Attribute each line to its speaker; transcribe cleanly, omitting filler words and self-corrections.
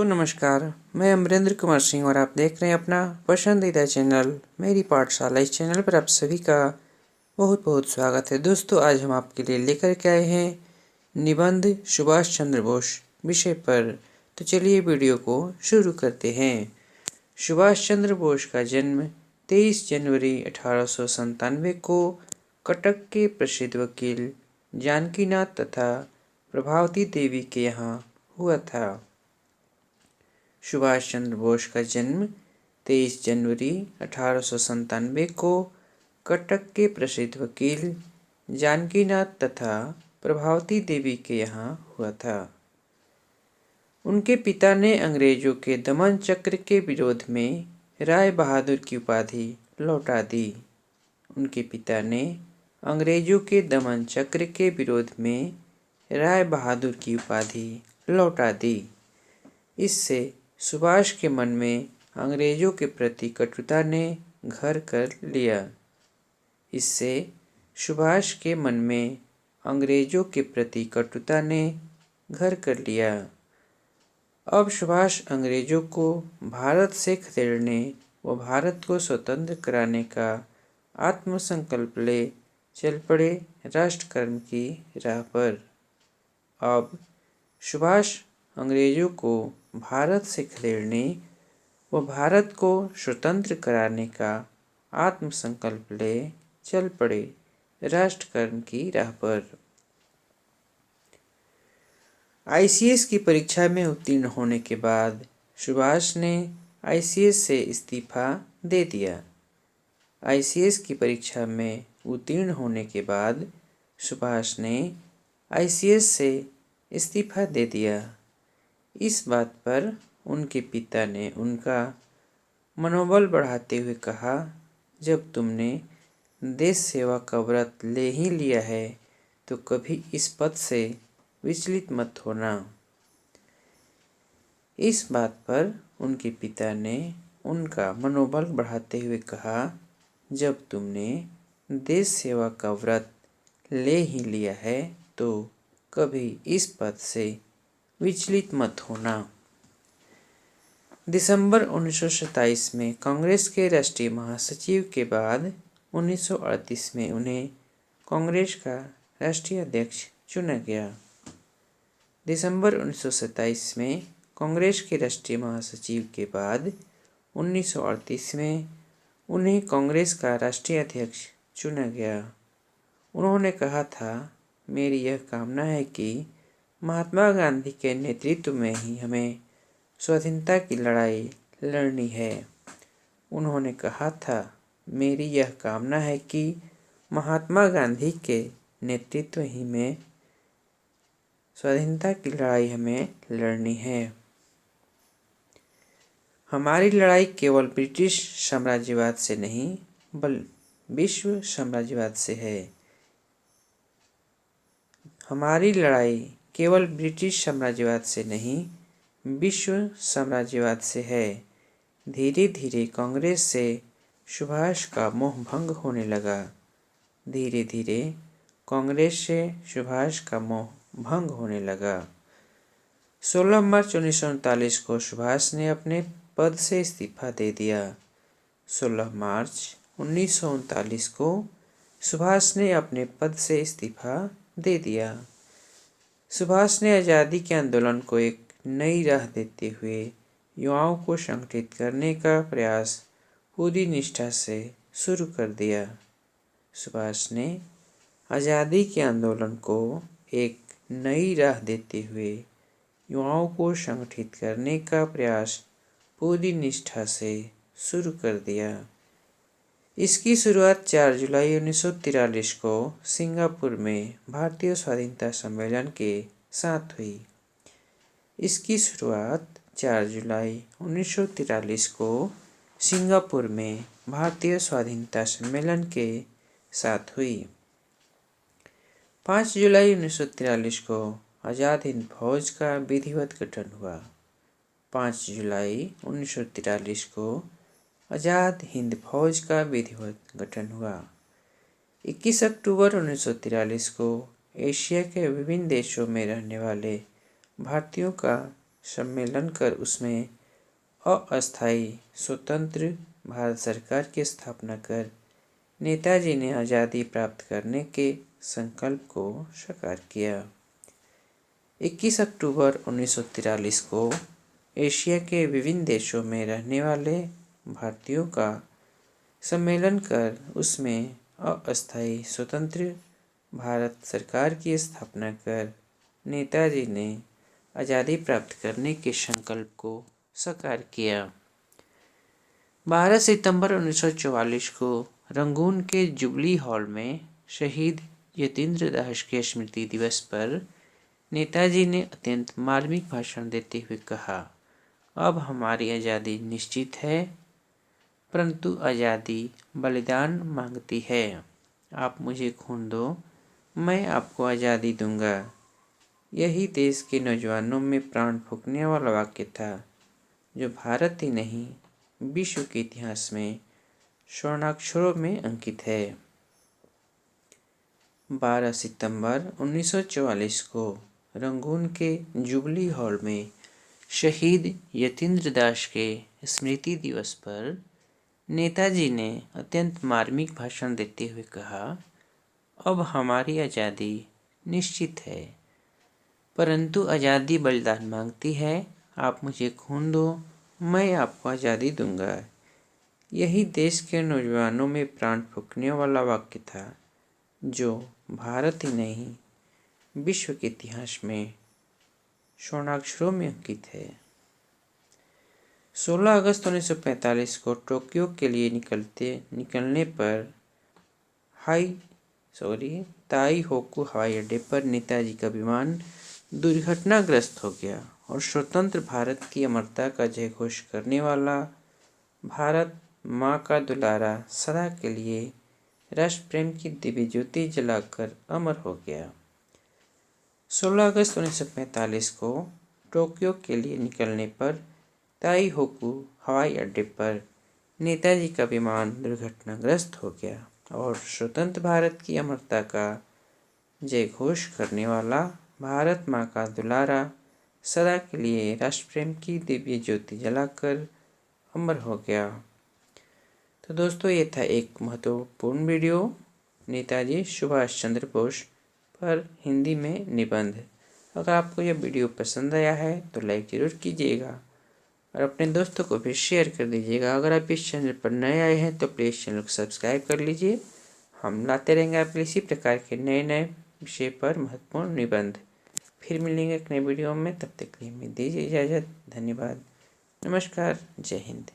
Speaker 1: तो नमस्कार, मैं अमरेंद्र कुमार सिंह और आप देख रहे हैं अपना पसंदीदा चैनल मेरी पाठशाला। इस चैनल पर आप सभी का बहुत बहुत स्वागत है। दोस्तों, आज हम आपके लिए लेकर के आए हैं निबंध सुभाष चंद्र बोस विषय पर। तो चलिए वीडियो को शुरू करते हैं। सुभाष चंद्र बोस का जन्म 23 जनवरी 1897 को कटक के प्रसिद्ध वकील जानकीनाथ तथा प्रभावती देवी के यहाँ हुआ था। सुभाष चंद्र बोस का जन्म 23 जनवरी 1897 को कटक के प्रसिद्ध वकील जानकीनाथ तथा प्रभावती देवी के यहाँ हुआ था। उनके पिता ने अंग्रेजों के दमन चक्र के विरोध में राय बहादुर की उपाधि लौटा दी। उनके पिता ने अंग्रेजों के दमन चक्र के विरोध में राय बहादुर की उपाधि लौटा दी। इससे सुभाष के मन में अंग्रेजों के प्रति कटुता ने घर कर लिया। इससे सुभाष के मन में अंग्रेजों के प्रति कटुता ने घर कर लिया। अब सुभाष अंग्रेजों को भारत से खदेड़ने व भारत को स्वतंत्र कराने का आत्मसंकल्प ले चल पड़े राष्ट्रकर्म की राह पर। अब सुभाष अंग्रेजों को भारत से खदेड़ने व भारत को स्वतंत्र कराने का आत्मसंकल्प ले चल पड़े राष्ट्रकर्म की राह पर। आईसीएस की परीक्षा में उत्तीर्ण होने के बाद सुभाष ने आईसीएस से इस्तीफा दे दिया। आईसीएस की परीक्षा में उत्तीर्ण होने के बाद सुभाष ने आईसीएस से इस्तीफा दे दिया। इस बात पर उनके पिता ने उनका मनोबल बढ़ाते हुए कहा, जब तुमने देश सेवा का व्रत ले ही लिया है तो कभी इस पद से विचलित मत होना। इस बात पर उनके पिता ने उनका मनोबल बढ़ाते हुए कहा, जब तुमने देश सेवा का व्रत ले ही लिया है तो कभी इस पद से विचलित मत होना। दिसंबर 1927 में कांग्रेस के राष्ट्रीय महासचिव के बाद 1938 में उन्हें कांग्रेस का राष्ट्रीय अध्यक्ष चुना गया। दिसंबर 1927 में कांग्रेस के राष्ट्रीय महासचिव के बाद 1938 में उन्हें कांग्रेस का राष्ट्रीय अध्यक्ष चुना गया। उन्होंने कहा था, मेरी यह कामना है कि महात्मा गांधी के नेतृत्व में ही हमें स्वाधीनता की लड़ाई लड़नी है। उन्होंने कहा था, मेरी यह कामना है कि महात्मा गांधी के नेतृत्व ही में स्वाधीनता की लड़ाई हमें लड़नी है। हमारी लड़ाई केवल ब्रिटिश साम्राज्यवाद से नहीं बल्कि विश्व साम्राज्यवाद से है। हमारी लड़ाई केवल ब्रिटिश साम्राज्यवाद से नहीं विश्व साम्राज्यवाद से है। धीरे धीरे कांग्रेस से सुभाष का मोह भंग होने लगा। धीरे धीरे कांग्रेस से सुभाष का मोह भंग होने लगा। 16 मार्च 1939 को सुभाष ने अपने पद से इस्तीफा दे दिया। 16 मार्च 1939 को सुभाष ने अपने पद से इस्तीफा दे दिया। सुभाष ने आज़ादी के आंदोलन को एक नई राह देते हुए युवाओं को संगठित करने का प्रयास पूरी निष्ठा से शुरू कर दिया। सुभाष ने आज़ादी के आंदोलन को एक नई राह देते हुए युवाओं को संगठित करने का प्रयास पूरी निष्ठा से शुरू कर दिया। इसकी शुरुआत 4 जुलाई 1943 को सिंगापुर में भारतीय स्वाधीनता सम्मेलन के साथ हुई। इसकी शुरुआत 4 जुलाई 1943 को सिंगापुर में भारतीय स्वाधीनता सम्मेलन के साथ हुई। 5 जुलाई 1943 को आज़ाद हिंद फौज का विधिवत गठन हुआ। 5 जुलाई 1943 को आज़ाद हिंद फौज का विधिवत गठन हुआ। 21 अक्टूबर 1943 को एशिया के विभिन्न देशों में रहने वाले भारतीयों का सम्मेलन कर उसमें अस्थायी स्वतंत्र भारत सरकार की स्थापना कर नेताजी ने आज़ादी प्राप्त करने के संकल्प को साकार किया। 21 अक्टूबर 1943 को एशिया के विभिन्न देशों में रहने वाले भारतीयों का सम्मेलन कर उसमें अस्थायी स्वतंत्र भारत सरकार की स्थापना कर नेताजी ने आज़ादी प्राप्त करने के संकल्प को साकार किया। 12 सितंबर 1944 को रंगून के जुबली हॉल में शहीद यतीन्द्र दास के स्मृति दिवस पर नेताजी ने अत्यंत मार्मिक भाषण देते हुए कहा, अब हमारी आज़ादी निश्चित है, परंतु आज़ादी बलिदान मांगती है। आप मुझे खून दो, मैं आपको आज़ादी दूंगा। यही देश के नौजवानों में प्राण फूंकने वाला वाक्य था, जो भारत ही नहीं विश्व के इतिहास में स्वर्णाक्षरों में अंकित है। 12 सितंबर 1944 को रंगून के जुबली हॉल में शहीद यतीन्द्र दास के स्मृति दिवस पर नेताजी ने अत्यंत मार्मिक भाषण देते हुए कहा, अब हमारी आज़ादी निश्चित है, परंतु आज़ादी बलिदान मांगती है। आप मुझे खून दो, मैं आपको आज़ादी दूंगा। यही देश के नौजवानों में प्राण फूंकने वाला वाक्य था, जो भारत ही नहीं विश्व के इतिहास में स्वर्णाक्षरों में अंकित है। 16 अगस्त 1945 को टोक्यो के लिए निकलने पर ताईहोकू हवाई अड्डे पर नेताजी का विमान दुर्घटनाग्रस्त हो गया और स्वतंत्र भारत की अमरता का जय घोष करने वाला भारत माँ का दुलारा सदा के लिए राष्ट्र प्रेम की दिव्य ज्योति जलाकर अमर हो गया। 16 अगस्त 1945 को टोक्यो के लिए निकलने पर ताईहोकू हवाई अड्डे पर नेताजी का विमान दुर्घटनाग्रस्त हो गया और स्वतंत्र भारत की अमरता का जय घोष करने वाला भारत माँ का दुलारा सदा के लिए राष्ट्र प्रेम की दिव्य ज्योति जलाकर अमर हो गया। तो दोस्तों, ये था एक महत्वपूर्ण वीडियो नेताजी सुभाष चंद्र बोस पर हिंदी में निबंध। अगर आपको यह वीडियो पसंद आया है तो लाइक ज़रूर कीजिएगा और अपने दोस्तों को भी शेयर कर दीजिएगा। अगर आप इस चैनल पर नए आए हैं तो प्लीज़ चैनल को सब्सक्राइब कर लीजिए। हम लाते रहेंगे आपके इसी प्रकार के नए नए विषय पर महत्वपूर्ण निबंध। फिर मिलेंगे एक नए वीडियो में, तब तक के लिए हमें दीजिए इजाज़त। धन्यवाद। नमस्कार। जय हिंद।